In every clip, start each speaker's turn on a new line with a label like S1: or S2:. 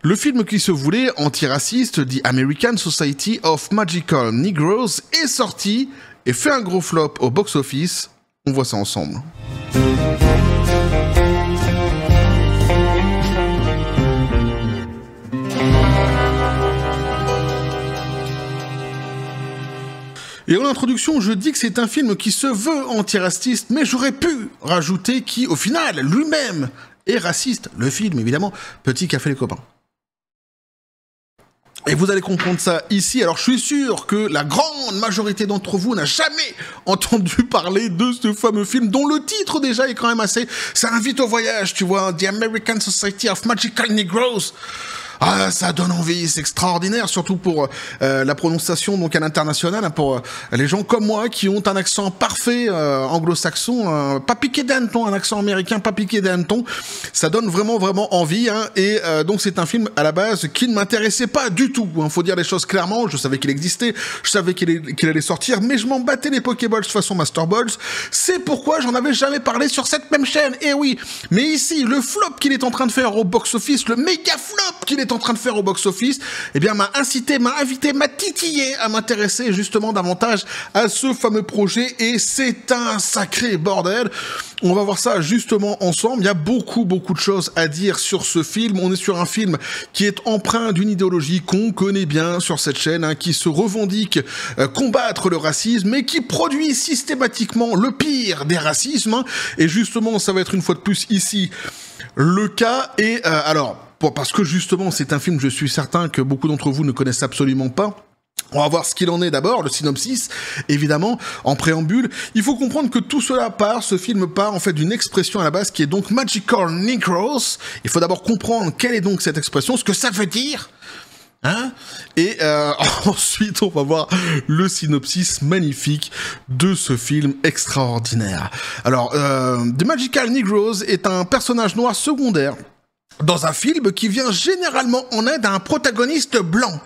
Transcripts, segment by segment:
S1: Le film qui se voulait antiraciste, The American Society of Magical Negroes, est sorti et fait un gros flop au box-office. On voit ça ensemble. Et en introduction, je dis que c'est un film qui se veut antiraciste, mais j'aurais pu rajouter qui, au final, lui-même est raciste. Le film, évidemment, Petit Café les copains. Et vous allez comprendre ça ici. Alors, je suis sûr que la grande majorité d'entre vous n'a jamais entendu parler de ce fameux film, dont le titre déjà est quand même assez... Ça invite au voyage, tu vois, The American Society of Magical Negroes. Ah, ça donne envie, c'est extraordinaire, surtout pour la prononciation donc à l'international, hein, pour les gens comme moi qui ont un accent parfait anglo-saxon, pas piqué d'hanneton, un accent américain pas piqué d'hanneton, ça donne vraiment envie, hein, et donc c'est un film à la base qui ne m'intéressait pas du tout, hein, faut dire les choses clairement, je savais qu'il existait, je savais qu'il allait sortir, mais je m'en battais les Pokéballs façon Master Balls, c'est pourquoi j'en avais jamais parlé sur cette même chaîne, et oui, mais ici, le flop qu'il est en train de faire au box-office, le méga flop qu'il est en train de faire au box-office, eh bien, m'a incité, m'a invité, m'a titillé à m'intéresser justement davantage à ce fameux projet, et c'est un sacré bordel. On va voir ça justement ensemble. Il y a beaucoup de choses à dire sur ce film. On est sur un film qui est empreint d'une idéologie qu'on connaît bien sur cette chaîne, hein, qui se revendique combattre le racisme, mais qui produit systématiquement le pire des racismes, hein. Et justement, ça va être une fois de plus ici le cas. Et parce que justement, c'est un film, je suis certain que beaucoup d'entre vous ne connaissent absolument pas. On va voir ce qu'il en est d'abord, le synopsis, évidemment, en préambule. Il faut comprendre que tout cela ce film part en fait d'une expression à la base qui est donc Magical Negroes. Il faut d'abord comprendre quelle est donc cette expression, ce que ça veut dire. Hein, et ensuite on va voir le synopsis magnifique de ce film extraordinaire. Alors, The Magical Negroes est un personnage noir secondaire dans un film qui vient généralement en aide à un protagoniste blanc.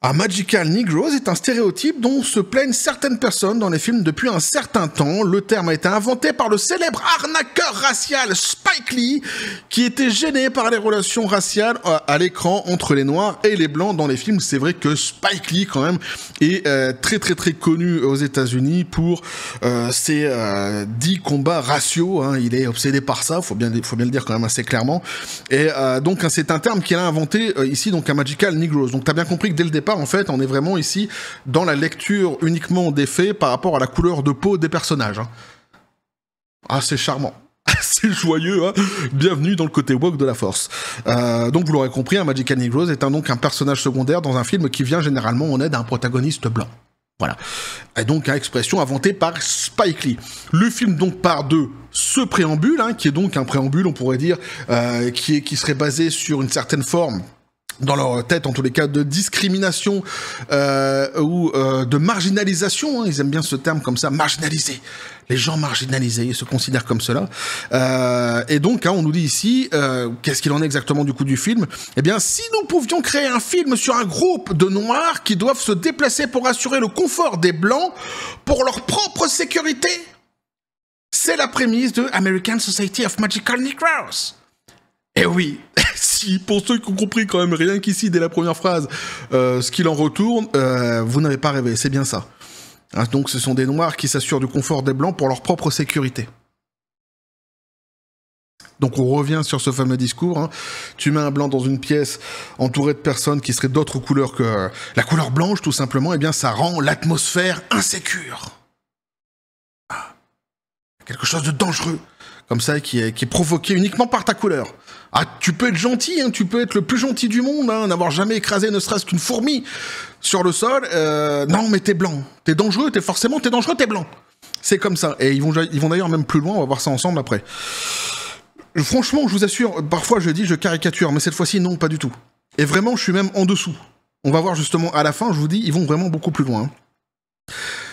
S1: Un Magical Negroes est un stéréotype dont se plaignent certaines personnes dans les films depuis un certain temps. Le terme a été inventé par le célèbre arnaqueur racial Spike Lee, qui était gêné par les relations raciales à l'écran entre les Noirs et les Blancs dans les films. C'est vrai que Spike Lee, quand même, est très connu aux États-Unis pour ses 10 combats raciaux. Hein. Il est obsédé par ça, faut bien le dire quand même assez clairement. Et donc, c'est un terme qu'il a inventé ici, donc un Magical Negroes. Donc, t'as bien compris que dès le départ, en fait, on est vraiment ici dans la lecture uniquement des faits par rapport à la couleur de peau des personnages. Hein. Ah, c'est charmant. C'est joyeux, hein. Bienvenue dans le côté woke de la force. Donc, vous l'aurez compris, un Magical Negroes est donc un personnage secondaire dans un film qui vient généralement en aide à un protagoniste blanc. Voilà. Et donc, une expression inventée par Spike Lee. Le film, donc, part de ce préambule, hein, qui est donc un préambule, on pourrait dire, qui serait basé sur une certaine forme, dans leur tête, en tous les cas, de discrimination ou de marginalisation. Hein, ils aiment bien ce terme comme ça, marginalisé. Les gens marginalisés, ils se considèrent comme cela. Et donc, hein, on nous dit ici, qu'est-ce qu'il en est exactement du coup du film ? Eh bien, si nous pouvions créer un film sur un groupe de Noirs qui doivent se déplacer pour assurer le confort des Blancs pour leur propre sécurité, c'est la prémisse de American Society of Magical Negroes. Et oui, si, pour ceux qui ont compris quand même rien qu'ici, dès la première phrase, ce qu'il en retourne, vous n'avez pas rêvé, c'est bien ça. Hein, donc ce sont des Noirs qui s'assurent du confort des Blancs pour leur propre sécurité. Donc on revient sur ce fameux discours, hein. Tu mets un Blanc dans une pièce entourée de personnes qui seraient d'autres couleurs que la couleur blanche, tout simplement, et bien ça rend l'atmosphère insécure. Ah. Quelque chose de dangereux, comme ça, qui est provoqué uniquement par ta couleur. Ah, tu peux être gentil, hein, tu peux être le plus gentil du monde, hein, n'avoir jamais écrasé ne serait-ce qu'une fourmi sur le sol. Non, mais t'es blanc. T'es dangereux, t'es dangereux, t'es blanc. C'est comme ça. Et ils vont d'ailleurs même plus loin, on va voir ça ensemble après. Franchement, je vous assure, parfois je dis, je caricature, mais cette fois-ci, non, pas du tout. Et vraiment, je suis même en dessous. On va voir justement à la fin, je vous dis, ils vont vraiment beaucoup plus loin.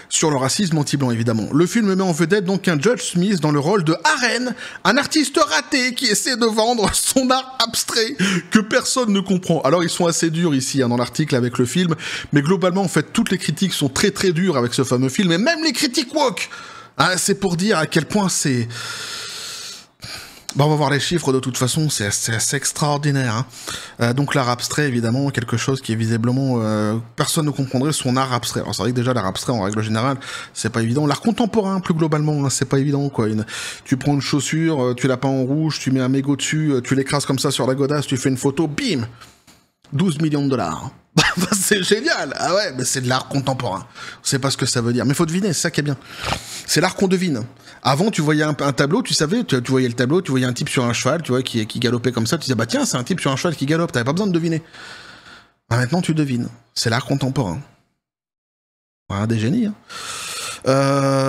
S1: Sur le racisme anti-blanc, évidemment. Le film met en vedette donc un Judge Smith dans le rôle de Aren, un artiste raté qui essaie de vendre son art abstrait que personne ne comprend. Alors, ils sont assez durs ici, hein, dans l'article avec le film, mais globalement, en fait, toutes les critiques sont très dures avec ce fameux film, et même les critiques woke. Hein, c'est pour dire à quel point c'est Bah, on va voir les chiffres de toute façon, c'est assez extraordinaire. Hein. Donc l'art abstrait, évidemment, quelque chose qui est visiblement... personne ne comprendrait son art abstrait. Alors c'est vrai que déjà l'art abstrait, en règle générale, c'est pas évident. L'art contemporain, plus globalement, hein, c'est pas évident, quoi. Tu prends une chaussure, tu la peins en rouge, tu mets un mégot dessus, tu l'écrases comme ça sur la godasse, tu fais une photo, bim 12 millions de dollars. C'est génial. Ah ouais, mais c'est de l'art contemporain. On sait pas ce que ça veut dire. Mais faut deviner, c'est ça qui est bien. C'est l'art qu'on devine. Avant, tu voyais un tableau, tu savais, tu voyais le tableau, tu voyais un type sur un cheval, tu vois, qui galopait comme ça, tu disais, bah tiens, c'est un type sur un cheval qui galope, t'avais pas besoin de deviner. Bah, maintenant, tu devines. C'est l'art contemporain. Voilà, des génies, hein.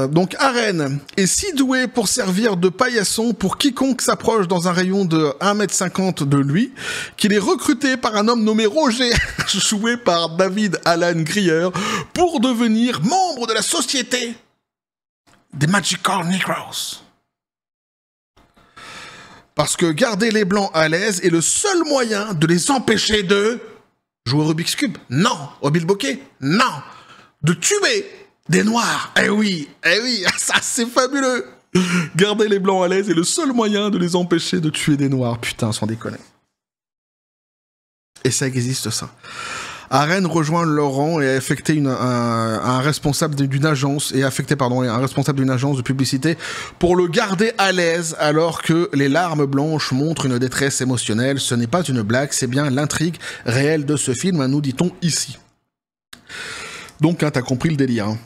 S1: Donc Arène est si doué pour servir de paillasson pour quiconque s'approche dans un rayon de 1,50 m de lui, qu'il est recruté par un homme nommé Roger, joué par David Alan Grier, pour devenir membre de la société des Magical Negroes. Parce que garder les Blancs à l'aise est le seul moyen de les empêcher de jouer au Rubik's Cube. Non. Au bilboquet. Non. De tuer des Noirs. Eh oui, ça c'est fabuleux. Garder les Blancs à l'aise est le seul moyen de les empêcher de tuer des Noirs. Putain, sans déconner. Et ça existe, ça. Arène rejoint Laurent et a affecté un responsable d'une agence un responsable d'une agence de publicité pour le garder à l'aise alors que les larmes blanches montrent une détresse émotionnelle. Ce n'est pas une blague, c'est bien l'intrigue réelle de ce film, nous dit-on ici. Donc, hein, t'as compris le délire. Hein.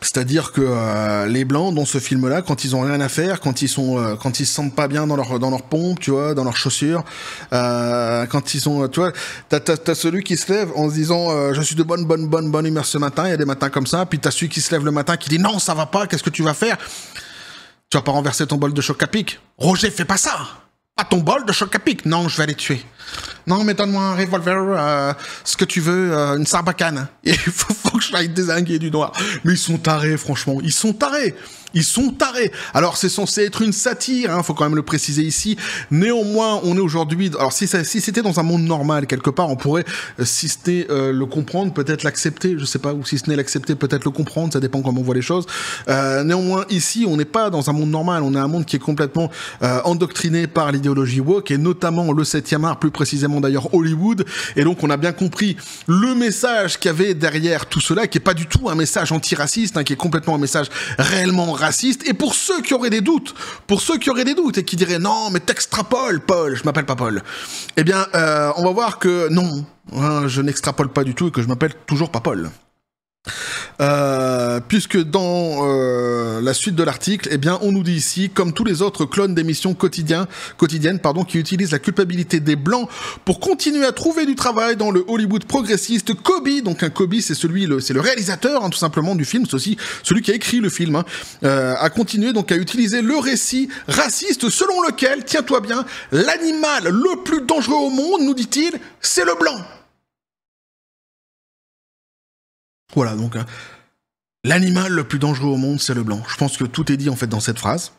S1: C'est-à-dire que les Blancs, dans ce film-là, quand ils ont rien à faire, quand ils se sentent pas bien dans leur pompe, tu vois, dans leurs chaussures, quand ils sont, tu vois, t'as celui qui se lève en se disant je suis de bonne humeur ce matin, il y a des matins comme ça, puis t'as celui qui se lève le matin qui dit non, ça va pas, qu'est-ce que tu vas faire? Tu vas pas renverser ton bol de choc à pic. Roger, fais pas ça! Pas ton bol de choc à pic. Non, je vais les tuer. Non, mais donne-moi un revolver, ce que tu veux, une sarbacane. Il faut que je l'aille désinguer du noir. Mais ils sont tarés, franchement. Ils sont tarés. Alors, c'est censé être une satire, hein, faut quand même le préciser ici. Néanmoins, on est aujourd'hui... Alors, si c'était dans un monde normal, quelque part, on pourrait, si ce n'est le comprendre, peut-être l'accepter, je sais pas, ou si ce n'est l'accepter, peut-être le comprendre, ça dépend comment on voit les choses. Néanmoins, ici, on n'est pas dans un monde normal, on est un monde qui est complètement endoctriné par l'idéologie woke, et notamment le 7e art, plus précisément d'ailleurs Hollywood, et donc on a bien compris le message qu'il y avait derrière tout cela, qui est pas du tout un message antiraciste, hein, qui est complètement un message réellement raciste. Et pour ceux qui auraient des doutes, et qui diraient non mais t'extrapoles Paul, je m'appelle pas Paul, eh bien on va voir que non, hein, je n'extrapole pas du tout et que je m'appelle toujours pas Paul. Puisque dans la suite de l'article, eh bien, on nous dit ici, comme tous les autres clones d'émissions quotidiennes, qui utilisent la culpabilité des Blancs pour continuer à trouver du travail dans le Hollywood progressiste, Kobe, donc un Kobe, c'est le réalisateur, hein, tout simplement, du film, c'est aussi celui qui a écrit le film, hein, a continué donc à utiliser le récit raciste selon lequel, tiens-toi bien, l'animal le plus dangereux au monde, nous dit-il, c'est le blanc. Voilà, donc, l'animal le plus dangereux au monde, c'est le blanc. Je pense que tout est dit, en fait, dans cette phrase.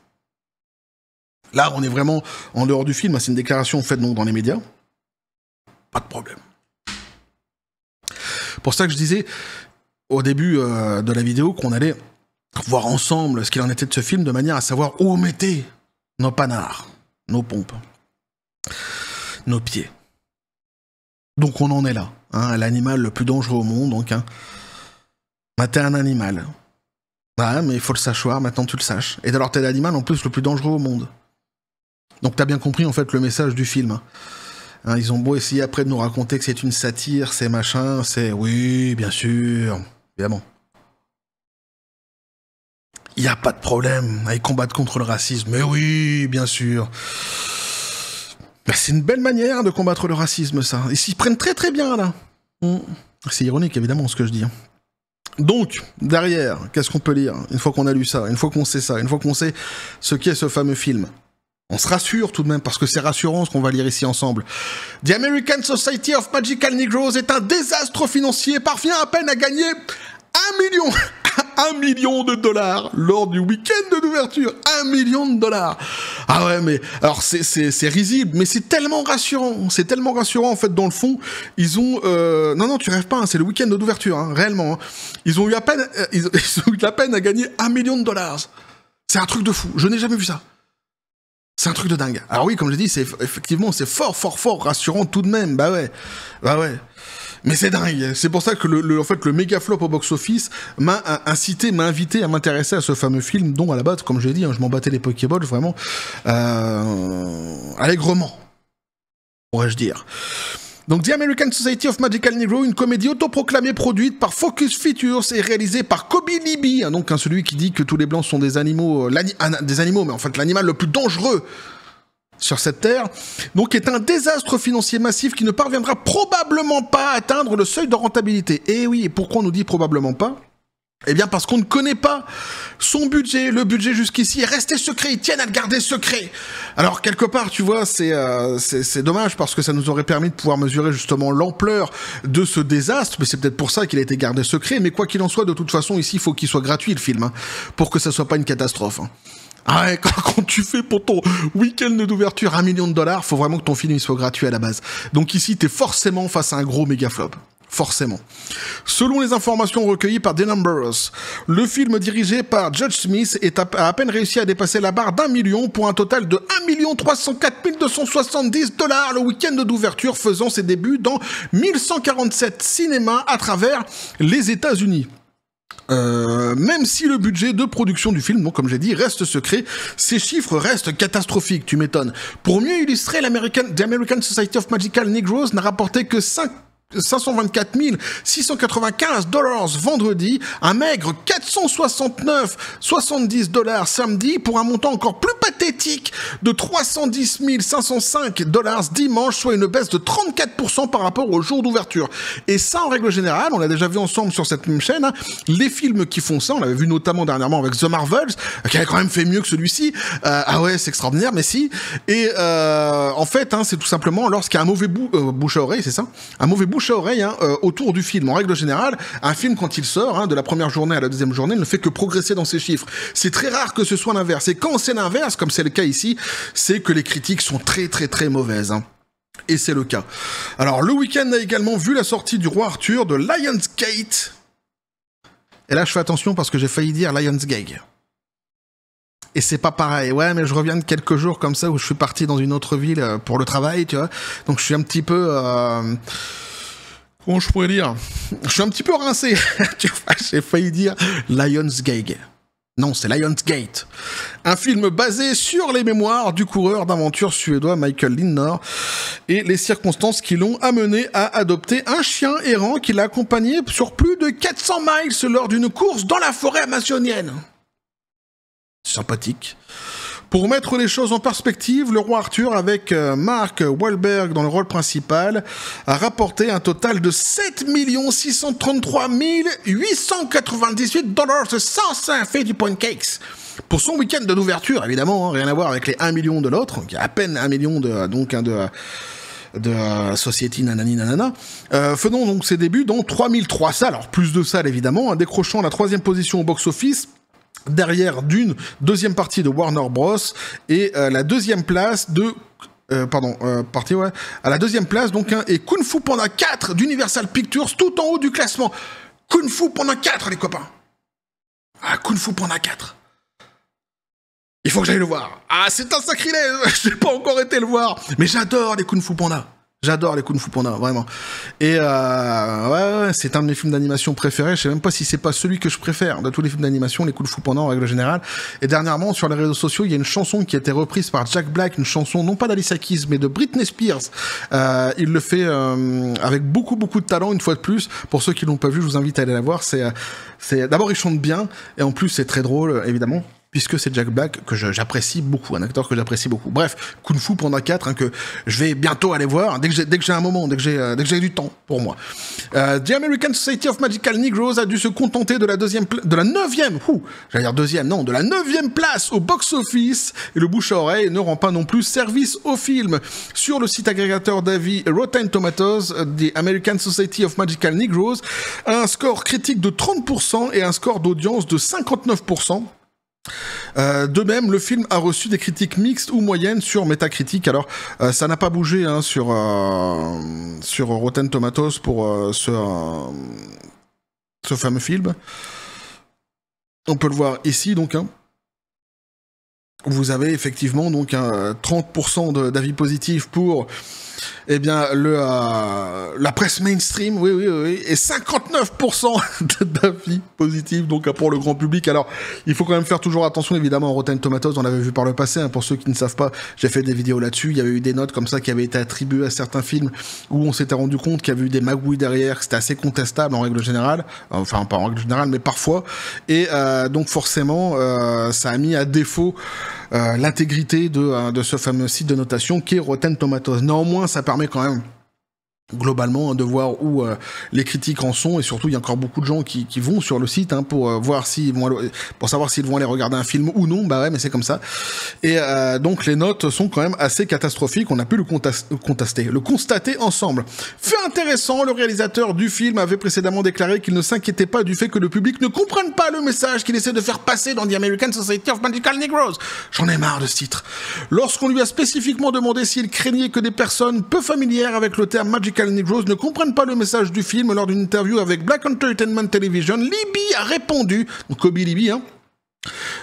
S1: Là, on est vraiment en dehors du film, hein, c'est une déclaration faite donc dans les médias. Pas de problème. Pour ça que je disais, au début de la vidéo, qu'on allait voir ensemble ce qu'il en était de ce film, de manière à savoir où mettez nos panards, nos pompes, nos pieds. Donc on en est là, hein, l'animal le plus dangereux au monde, donc, hein. Bah, t'es un animal. Bah, mais il faut le savoir, maintenant tu le saches. Et alors t'es l'animal en plus le plus dangereux au monde. Donc t'as bien compris en fait le message du film. Hein, ils ont beau essayer après de nous raconter que c'est une satire, c'est machin, c'est... Oui, bien sûr, évidemment. Il n'y a pas de problème à y combattre contre le racisme. Mais oui, bien sûr. Bah, c'est une belle manière de combattre le racisme, ça. Ils s'y prennent très très bien, là. C'est ironique, évidemment, ce que je dis. Donc, derrière, qu'est-ce qu'on peut lire? Une fois qu'on a lu ça, une fois qu'on sait ça, une fois qu'on sait ce qu'est ce fameux film, on se rassure tout de même, parce que c'est rassurant ce qu'on va lire ici ensemble. The American Society of Magical Negroes est un désastre financier, parvient à peine à gagner 1 million de dollars lors du week-end d'ouverture. 1 million de dollars. Ah ouais, mais alors c'est risible, mais c'est tellement rassurant. C'est tellement rassurant en fait dans le fond. Ils ont non tu rêves pas, hein, c'est le week-end d'ouverture, hein, réellement. Hein. Ils ont eu à peine à gagner 1 million de dollars. C'est un truc de fou. Je n'ai jamais vu ça. C'est un truc de dingue. Alors oui, comme je l'ai dit, effectivement, c'est fort rassurant tout de même. Bah ouais. Mais c'est dingue. C'est pour ça que en fait, le méga flop au box-office m'a invité à m'intéresser à ce fameux film dont, à la base, comme je l'ai dit, hein, je m'en battais les Pokéballs, vraiment, allègrement, pourrais-je dire. Donc, The American Society of Magical Negro, une comédie autoproclamée produite par Focus Features et réalisée par Kobe Libby, hein, donc celui qui dit que tous les blancs sont des animaux, mais en fait l'animal le plus dangereux sur cette terre, donc est un désastre financier massif qui ne parviendra probablement pas à atteindre le seuil de rentabilité. Et oui, et pourquoi on nous dit probablement pas ? Eh bien parce qu'on ne connaît pas son budget. Le budget jusqu'ici est resté secret. Ils tiennent à le garder secret. Alors quelque part, tu vois, c'est dommage parce que ça nous aurait permis de pouvoir mesurer justement l'ampleur de ce désastre. Mais c'est peut-être pour ça qu'il a été gardé secret. Mais quoi qu'il en soit, de toute façon, ici, il faut qu'il soit gratuit le film, hein, pour que ça soit pas une catastrophe. Hein. Ah ouais, quand tu fais pour ton week-end d'ouverture $1 million, faut vraiment que ton film il soit gratuit à la base. Donc ici, t'es forcément face à un gros méga flop. Forcément. Selon les informations recueillies par The Numbers, le film dirigé par Judge Smith a à peine réussi à dépasser la barre d'1 million pour un total de 1 304 270 $ le week-end d'ouverture, faisant ses débuts dans 1147 cinémas à travers les États-Unis. Même si le budget de production du film, donc comme j'ai dit, reste secret, ces chiffres restent catastrophiques, tu m'étonnes. Pour mieux illustrer, The American Society of Magical Negroes n'a rapporté que 524 695 $ vendredi, un maigre 469,70 $ samedi, pour un montant encore plus pathétique de 310 505 $ dimanche, soit une baisse de 34% par rapport au jour d'ouverture. Et ça, en règle générale, on l'a déjà vu ensemble sur cette même chaîne, hein, les films qui font ça, on l'avait vu notamment dernièrement avec The Marvels, qui avait quand même fait mieux que celui-ci. Ah ouais, c'est extraordinaire, mais si. Et en fait, hein, c'est tout simplement lorsqu'il y a un mauvais bouche à oreille, c'est ça ? Un mauvais bouche à oreille autour du film. En règle générale, un film, quand il sort, hein, de la première journée à la deuxième journée, ne fait que progresser dans ses chiffres. C'est très rare que ce soit l'inverse. Et quand c'est l'inverse, comme c'est le cas ici, c'est que les critiques sont très très très mauvaises. Hein. Et c'est le cas. Alors, le week-end a également vu la sortie du Roi Arthur de Lionsgate. Et là, je fais attention parce que j'ai failli dire Lionsgate. Et c'est pas pareil. Ouais, mais je reviens de quelques jours comme ça où je suis parti dans une autre ville pour le travail, tu vois. Donc, je suis un petit peu... Comment je pourrais dire ? Je suis un petit peu rincé. J'ai failli dire Lionsgate. Non, c'est Lionsgate. Un film basé sur les mémoires du coureur d'aventure suédois Michael Lindner et les circonstances qui l'ont amené à adopter un chien errant qui l'a accompagné sur plus de 400 miles lors d'une course dans la forêt amazonienne. Sympathique. Pour mettre les choses en perspective, le Roi Arthur, avec Mark Wahlberg dans le rôle principal, a rapporté un total de 7 633 898 $ de 105 fait du pancakes. Pour son week-end d'ouverture, évidemment, hein, rien à voir avec les 1 million de l'autre, qui est à peine 1 million de Society nanani nanana, faisant donc ses débuts dans 3003 salles, alors plus de salles évidemment, hein, décrochant la 3e position au box-office, derrière d'une deuxième partie de Warner Bros. Et la deuxième place de... à la deuxième place, donc, hein, et Kung Fu Panda 4 d'Universal Pictures, tout en haut du classement. Kung Fu Panda 4, les copains. Ah, Kung Fu Panda 4. Il faut que j'aille le voir. Ah, c'est un sacrilège. Je n'ai pas encore été le voir. Mais j'adore les Kung Fu Panda. J'adore les Kung Fu Panda, vraiment. Et ouais, c'est un de mes films d'animation préférés. Je sais même pas si c'est pas celui que je préfère de tous les films d'animation, les Kung Fu Panda en règle générale. Et dernièrement, sur les réseaux sociaux, il y a une chanson qui a été reprise par Jack Black, une chanson non pas d'Alicia Keys, mais de Britney Spears. Il le fait avec beaucoup de talent, une fois de plus. Pour ceux qui l'ont pas vu, je vous invite à aller la voir. C'est d'abord, il chante bien, et en plus, c'est très drôle, évidemment, puisque c'est Jack Black que j'apprécie beaucoup, un acteur que j'apprécie beaucoup. Bref, Kung Fu Panda 4, hein, que je vais bientôt aller voir, dès que j'ai un moment, dès que j'ai du temps pour moi. The American Society of Magical Negroes a dû se contenter de la 9e place au box-office, et le bouche à oreille ne rend pas non plus service au film. Sur le site agrégateur d'avis Rotten Tomatoes, The American Society of Magical Negroes a un score critique de 30% et un score d'audience de 59%. De même, le film a reçu des critiques mixtes ou moyennes sur Metacritic. Alors, ça n'a pas bougé hein, sur Rotten Tomatoes pour ce fameux film. On peut le voir ici, donc. Hein. vous avez effectivement donc 30% d'avis positifs pour eh bien la presse mainstream, oui, et 59% d'avis positifs donc pour le grand public. Alors il faut quand même faire toujours attention évidemment au Rotten Tomatoes, on l'avait vu par le passé, hein, pour ceux qui ne savent pas, j'ai fait des vidéos là-dessus, il y avait eu des notes comme ça qui avaient été attribuées à certains films où on s'était rendu compte qu'il y avait eu des magouilles derrière, que c'était assez contestable en règle générale, enfin pas en règle générale mais parfois, et donc forcément ça a mis à défaut l'intégrité de ce fameux site de notation qui est Rotten Tomatoes. Néanmoins, ça permet quand même globalement de voir où les critiques en sont, et surtout il y a encore beaucoup de gens qui vont sur le site hein, pour voir s'ils vont pour savoir s'ils vont aller regarder un film ou non. Bah ouais, mais c'est comme ça. Et donc les notes sont quand même assez catastrophiques. On a pu le constater ensemble. Fait intéressant, le réalisateur du film avait précédemment déclaré qu'il ne s'inquiétait pas du fait que le public ne comprenne pas le message qu'il essaie de faire passer dans The American Society of Magical Negroes. J'en ai marre de ce titre. Lorsqu'on lui a spécifiquement demandé s'il craignait que des personnes peu familières avec le terme Magical Negroes ne comprennent pas le message du film, lors d'une interview avec Black Entertainment Television, Libby a répondu, donc Kobe Libby, hein,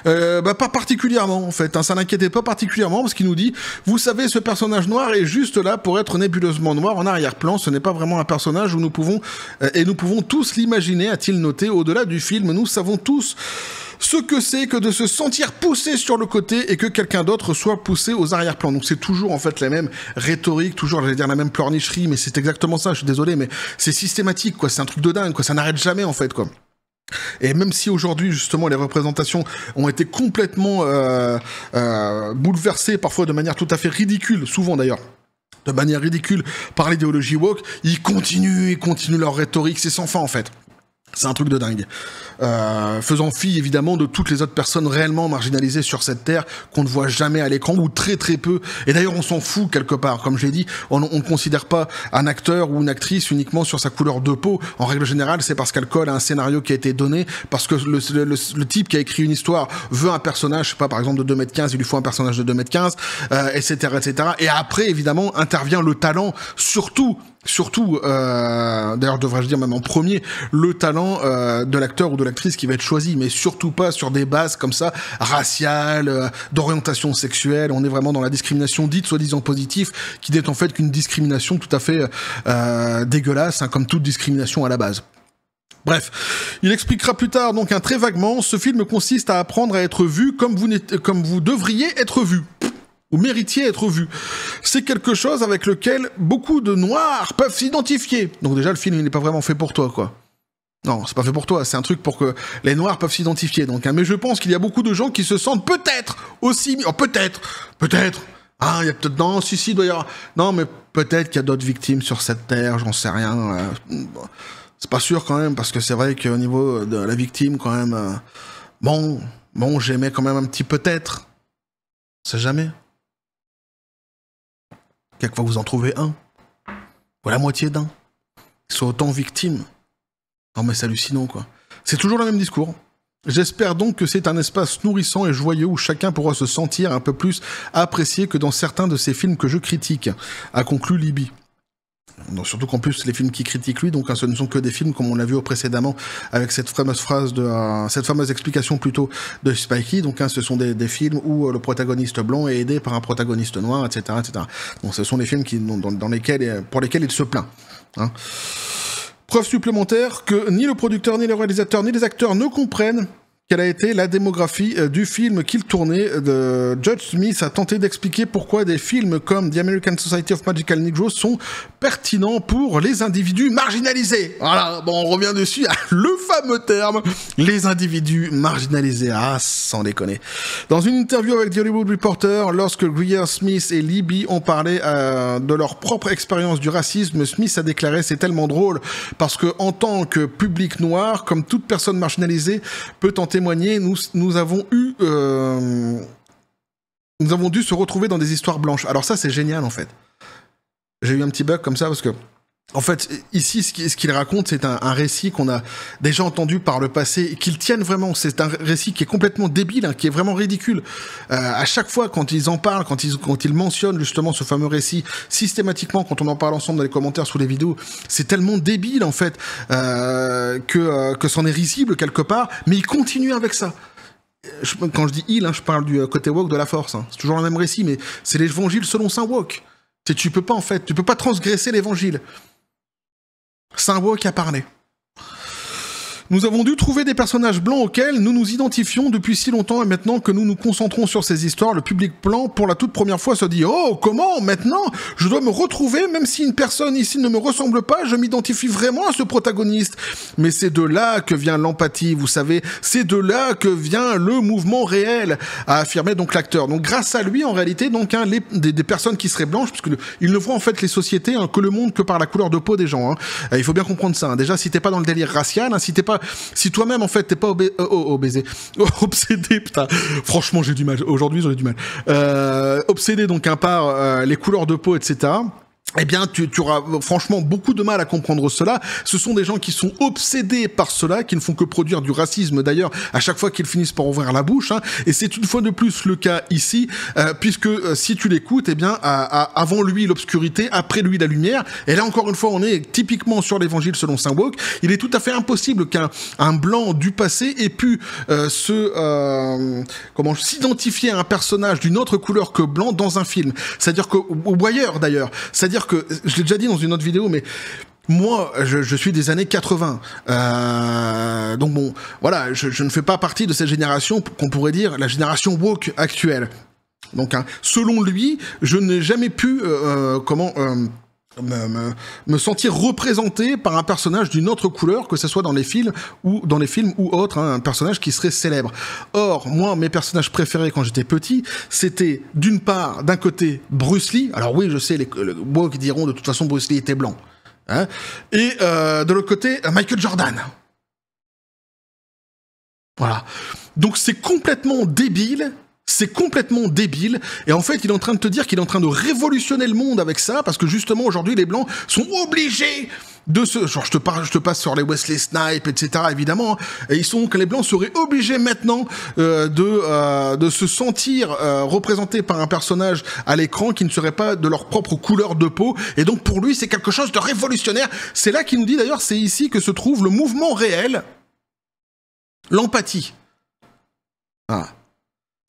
S1: pas particulièrement en fait, hein, ça n'inquiétait pas particulièrement parce qu'il nous dit, vous savez, ce personnage noir est juste là pour être nébuleusement noir en arrière-plan, ce n'est pas vraiment un personnage où nous pouvons tous l'imaginer, a-t-il noté. Au-delà du film, nous savons tous ce que c'est que de se sentir poussé sur le côté et que quelqu'un d'autre soit poussé aux arrière-plans. Donc c'est toujours en fait la même rhétorique, toujours j'allais dire la même pleurnicherie, mais c'est exactement ça, je suis désolé, mais c'est systématique quoi, c'est un truc de dingue quoi, ça n'arrête jamais en fait quoi. Et même si aujourd'hui justement les représentations ont été complètement bouleversées, parfois de manière tout à fait ridicule, souvent d'ailleurs de manière ridicule par l'idéologie woke, ils continuent leur rhétorique, c'est sans fin en fait. C'est un truc de dingue. Faisant fi évidemment de toutes les autres personnes réellement marginalisées sur cette terre qu'on ne voit jamais à l'écran ou très très peu. Et d'ailleurs on s'en fout quelque part. Comme je l'ai dit, on ne considère pas un acteur ou une actrice uniquement sur sa couleur de peau. En règle générale, c'est parce qu'elle colle à un scénario qui a été donné, parce que le type qui a écrit une histoire veut un personnage, je sais pas, par exemple de 2m15, il lui faut un personnage de 2m15, etc., etc. Et après évidemment intervient le talent, surtout, d'ailleurs devrais-je dire même en premier, le talent de l'acteur ou de l'actrice qui va être choisi, mais surtout pas sur des bases comme ça, raciales, d'orientation sexuelle. On est vraiment dans la discrimination dite soi-disant positive, qui n'est en fait qu'une discrimination tout à fait dégueulasse, hein, comme toute discrimination à la base. Bref, il expliquera plus tard, donc très vaguement, ce film consiste à apprendre à être vu comme vous devriez être vu. Ou méritiez être vu. C'est quelque chose avec lequel beaucoup de noirs peuvent s'identifier. Donc déjà, le film, il n'est pas vraiment fait pour toi, quoi. Non, c'est pas fait pour toi, c'est un truc pour que les noirs peuvent s'identifier. Donc, hein, mais je pense qu'il y a beaucoup de gens qui se sentent peut-être aussi... Oh, peut-être. Ah, il y a peut-être... Non, si, doit y avoir... Non, mais peut-être qu'il y a d'autres victimes sur cette terre, j'en sais rien. C'est pas sûr, quand même, parce que c'est vrai qu'au niveau de la victime, quand même... Bon, j'aimais quand même un petit peut-être. On sait jamais. Quelquefois vous en trouvez un, ou la moitié d'un, qui soit autant victime. Non mais c'est hallucinant quoi. C'est toujours le même discours. J'espère donc que c'est un espace nourrissant et joyeux où chacun pourra se sentir un peu plus apprécié que dans certains de ces films que je critique, a conclu Libby. Donc, surtout qu'en plus les films qui critiquent lui, donc ce ne sont que des films comme on l'a vu précédemment avec cette fameuse phrase cette fameuse explication plutôt de Spike Lee. Donc ce sont des films où le protagoniste blanc est aidé par un protagoniste noir, etc., etc. Donc ce sont des films pour lesquels il se plaint. Hein. Preuve supplémentaire que ni le producteur, ni le réalisateur, ni les acteurs ne comprennent quelle a été la démographie du film qu'il tournait. Judge Smith a tenté d'expliquer pourquoi des films comme The American Society of Magical Negroes sont pertinents pour les individus marginalisés. Voilà, bon, on revient dessus, le fameux terme, les individus marginalisés. Ah, sans déconner. Dans une interview avec The Hollywood Reporter, lorsque Greer Smith et Libby ont parlé de leur propre expérience du racisme, Smith a déclaré: c'est tellement drôle parce que en tant que public noir, comme toute personne marginalisée peut en témoigner, nous avons dû se retrouver dans des histoires blanches. Alors ça, c'est génial, en fait. J'ai eu un petit bug comme ça, parce que, en fait, ici, ce qu'il raconte, c'est un récit qu'on a déjà entendu par le passé, et qu'il tienne vraiment. C'est un récit qui est complètement débile, hein, qui est vraiment ridicule. À chaque fois, quand ils en parlent, quand ils mentionnent justement ce fameux récit, systématiquement, quand on en parle ensemble dans les commentaires sous les vidéos, c'est tellement débile, en fait, que c'en est risible quelque part, mais ils continuent avec ça. quand je dis il, hein, je parle du côté woke de la force. Hein. C'est toujours le même récit, mais c'est l'évangile selon saint woke. Tu peux pas, en fait, tu peux pas transgresser l'évangile. Saint woke a parlé. Nous avons dû trouver des personnages blancs auxquels nous nous identifions depuis si longtemps et maintenant que nous nous concentrons sur ces histoires, le public blanc, pour la toute première fois, se dit « Oh, comment, maintenant, je dois me retrouver, même si une personne ici ne me ressemble pas, je m'identifie vraiment à ce protagoniste. » Mais c'est de là que vient l'empathie, vous savez, c'est de là que vient le mouvement réel, a affirmé donc l'acteur. Donc grâce à lui, en réalité, donc hein, des personnes qui seraient blanches, parce qu'il ne voit en fait les sociétés hein, que le monde que par la couleur de peau des gens. Hein. Il faut bien comprendre ça. Hein. Déjà, si t'es pas dans le délire racial, hein, si toi-même en fait t'es pas obsédé, putain, franchement j'ai du mal, aujourd'hui j'en ai du mal, obsédé donc hein, par les couleurs de peau, etc. Eh bien, tu auras franchement beaucoup de mal à comprendre cela. Ce sont des gens qui sont obsédés par cela, qui ne font que produire du racisme d'ailleurs à chaque fois qu'ils finissent par ouvrir la bouche. Hein. Et c'est une fois de plus le cas ici, puisque si tu l'écoutes, eh bien, avant lui l'obscurité, après lui la lumière. Et là encore une fois, on est typiquement sur l'évangile selon saint woke. Il est tout à fait impossible qu'un blanc du passé ait pu s'identifier à un personnage d'une autre couleur que blanc dans un film. C'est-à-dire que, ou ailleurs d'ailleurs. C'est-à-dire que, je l'ai déjà dit dans une autre vidéo, mais moi, je suis des années 80. Donc bon, voilà, je ne fais pas partie de cette génération qu'on pourrait dire la génération woke actuelle. Donc, hein, selon lui, je n'ai jamais pu, me sentir représenté par un personnage d'une autre couleur, que ce soit dans les films ou autres, hein, un personnage qui serait célèbre. Or, moi, mes personnages préférés quand j'étais petit, c'était d'une part, d'un côté, Bruce Lee. Alors oui, je sais, les woke diront de toute façon Bruce Lee était blanc. Hein, et de l'autre côté, Michael Jordan. Voilà. Donc c'est complètement débile. C'est complètement débile, et en fait, il est en train de te dire qu'il est en train de révolutionner le monde avec ça, parce que justement, aujourd'hui, les Blancs sont obligés de se... Genre, je te passe sur les Wesley Snipes, etc., évidemment, et les Blancs seraient obligés maintenant de se sentir représentés par un personnage à l'écran qui ne serait pas de leur propre couleur de peau, et donc pour lui, c'est quelque chose de révolutionnaire. C'est là qu'il nous dit, d'ailleurs, c'est ici que se trouve le mouvement réel, l'empathie. Ah.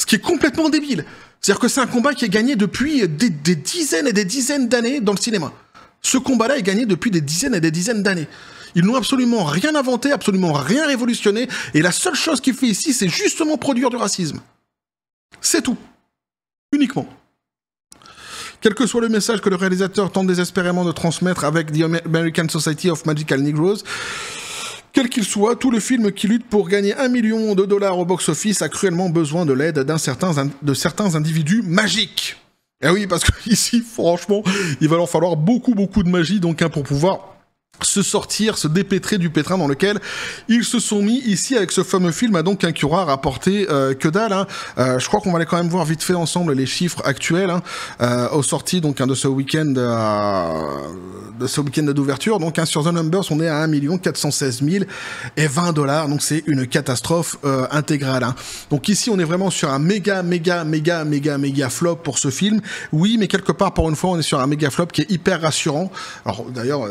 S1: Ce qui est complètement débile. C'est-à-dire que c'est un combat qui est gagné depuis des dizaines et des dizaines d'années dans le cinéma. Ce combat-là est gagné depuis des dizaines et des dizaines d'années. Ils n'ont absolument rien inventé, absolument rien révolutionné, et la seule chose qu'il fait ici, c'est justement produire du racisme. C'est tout. Uniquement. Quel que soit le message que le réalisateur tente désespérément de transmettre avec The American Society of Magical Negroes, quel qu'il soit, tout le film qui lutte pour gagner $1 million au box-office a cruellement besoin de l'aide de certains individus magiques. Et oui, parce que ici, franchement, il va leur falloir beaucoup de magie donc, hein, pour pouvoir se dépêtrer du pétrin dans lequel ils se sont mis ici avec ce fameux film donc qui aura rapporté que dalle. Hein. Je crois qu'on va aller quand même voir vite fait ensemble les chiffres actuels hein, aux sorties donc de ce week-end d'ouverture. Donc hein, sur The Numbers, on est à 1 416 020 $. Donc c'est une catastrophe intégrale. Hein. Donc ici, on est vraiment sur un méga flop pour ce film. Oui, mais quelque part, pour une fois, on est sur un méga flop qui est hyper rassurant. Alors d'ailleurs...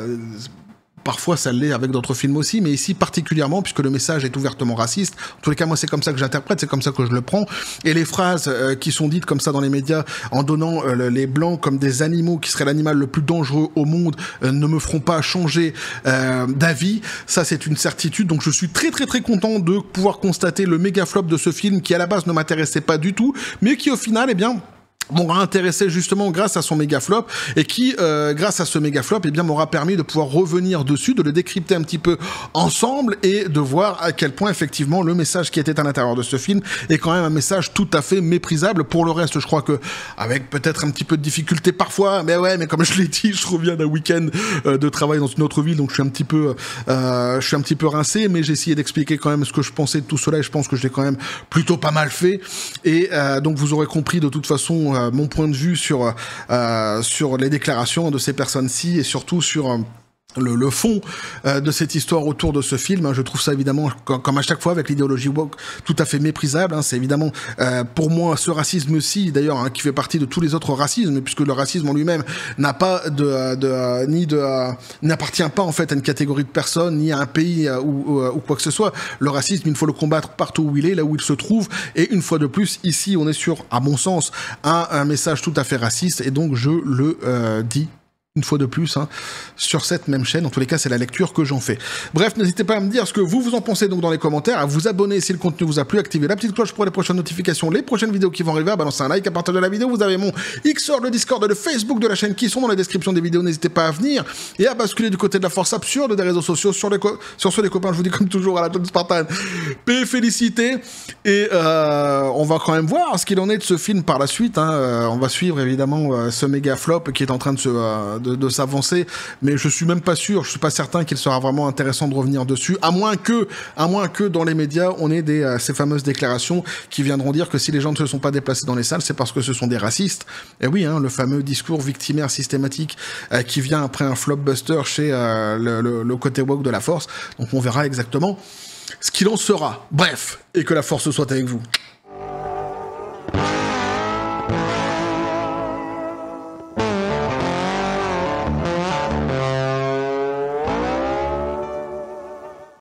S1: Parfois, ça l'est avec d'autres films aussi, mais ici particulièrement, puisque le message est ouvertement raciste. En tous les cas, moi, c'est comme ça que j'interprète, c'est comme ça que je le prends. Et les phrases qui sont dites comme ça dans les médias, en donnant les Blancs comme des animaux qui seraient l'animal le plus dangereux au monde, ne me feront pas changer d'avis. Ça, c'est une certitude. Donc, je suis très content de pouvoir constater le méga flop de ce film qui, à la base, ne m'intéressait pas du tout, mais qui, au final, eh bien... m'aura intéressé justement grâce à son méga flop et qui, grâce à ce méga flop, eh bien, m'aura permis de pouvoir revenir dessus, de le décrypter un petit peu ensemble et de voir à quel point effectivement le message qui était à l'intérieur de ce film est quand même un message tout à fait méprisable. Pour le reste, je crois que avec peut-être un petit peu de difficulté parfois, mais ouais, mais comme je l'ai dit, je reviens d'un week-end de travail dans une autre ville, donc je suis un petit peu rincé, mais j'ai essayé d'expliquer quand même ce que je pensais de tout cela et je pense que je l'ai quand même plutôt pas mal fait. Et donc vous aurez compris de toute façon mon point de vue sur les déclarations de ces personnes-ci et surtout sur le fond de cette histoire autour de ce film, hein. Je trouve ça évidemment, comme à chaque fois avec l'idéologie woke, tout à fait méprisable, hein. C'est évidemment pour moi ce racisme-ci d'ailleurs, hein, qui fait partie de tous les autres racismes, puisque le racisme en lui-même n'a pas n'appartient pas en fait à une catégorie de personnes ni à un pays ou quoi que ce soit. Le racisme, il faut le combattre partout où il est, là où il se trouve, et une fois de plus ici on est sur, à mon sens, un message tout à fait raciste, et donc je le dis une fois de plus, hein, sur cette même chaîne. En tous les cas, c'est la lecture que j'en fais. Bref, n'hésitez pas à me dire ce que vous en pensez donc dans les commentaires, à vous abonner si le contenu vous a plu, activer la petite cloche pour les prochaines notifications, les prochaines vidéos qui vont arriver, à balancer un like à partir de la vidéo. Vous avez mon Xor, le Discord et le Facebook de la chaîne qui sont dans la description des vidéos. N'hésitez pas à venir et à basculer du côté de la force absurde des réseaux sociaux. Sur ce, les copains, je vous dis comme toujours à la John Spartan, paix, félicité, et on va quand même voir ce qu'il en est de ce film par la suite, hein. On va suivre évidemment ce méga flop qui est en train de s'avancer, mais je suis même pas sûr, je suis pas certain qu'il sera vraiment intéressant de revenir dessus, à moins que dans les médias on ait ces fameuses déclarations qui viendront dire que si les gens ne se sont pas déplacés dans les salles, c'est parce que ce sont des racistes. Et oui, hein, le fameux discours victimaire systématique qui vient après un flopbuster chez le côté woke de la force. Donc on verra exactement ce qu'il en sera. Bref, et que la force soit avec vous.